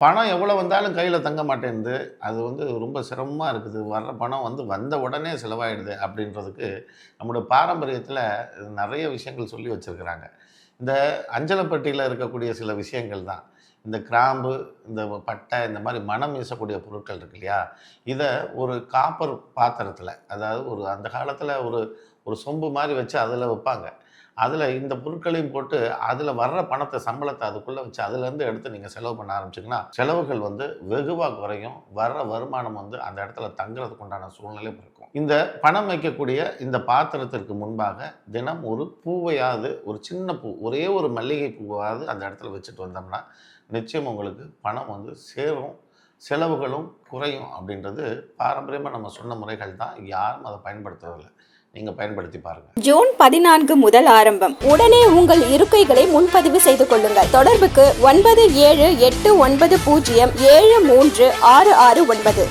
பணம் எவ்வளோ வந்தாலும் கையில் தங்க மாட்டேன்து. அது ரொம்ப சிரமமா இருக்குது. வர்ற பணம் வந்த உடனே செலவாயிடுது அப்படின்றதுக்கு நம்முடைய பாரம்பரியத்தில நெறைய விஷயங்கள் சொல்லி வச்சிருக்கிறாங்க. இந்த அஞ்சலப்பட்டியில இருக்கக்கூடிய சில விஷயங்கள் தான். இந்த கிராம்பு, இந்த பட்டை இந்த மாரி மணம் வீசக்கூடிய பொருட்கள் இருக்கு இல்லையா? இத ஒரு காப்பர் பாத்திரத்தில, அதாவது அந்த காலத்தில ஒரு ஒரு சொம்பு மாரி வச்சு அதில வைப்பாங்க. அதில இந்த பொருட்களையும் போட்டு, அதில வர்ற பணத்த சம்பளத்த அதுக்குள்ள வச்சு, அதிலேருந்து எடுத்து நீங்க செலவு பண்ண ஆரம்பிச்சீங்கன்னா, செலவுகள் வெகுவா குறையும். வர்ற வருமானம் அந்த இடத்துல தங்குறதுக்கு உண்டான சூழ்நிலை பிறக்கும். இந்த பணம் வைக்கக்கூடிய இந்த பாத்திரத்திற்கு முன்பாக தினம் ஒரு பூவையாவது, ஒரு சின்ன பூ, ஒரே ஒரு மல்லிகை பூவாவது அந்த இடத்துல வச்சுட்டு வந்தோம்னா, நிச்சயம் உங்களுக்கு பணம் சேரும். செலவுகளும் குறையும் அப்படின்றது பாரம்பரியமா நம்ம சொன்ன முறைகள் தான். யாரும் அத பயன்படுத்துறதில்ல. நீங்க பயன்படுத்தி பாருங்க. ஜூன் 14 முதல் ஆரம்பம். உடனே உங்கள் இருக்கைகளை முன்பதிவு செய்து கொள்ளுங்கள். தொடர்புக்கு 9789073669.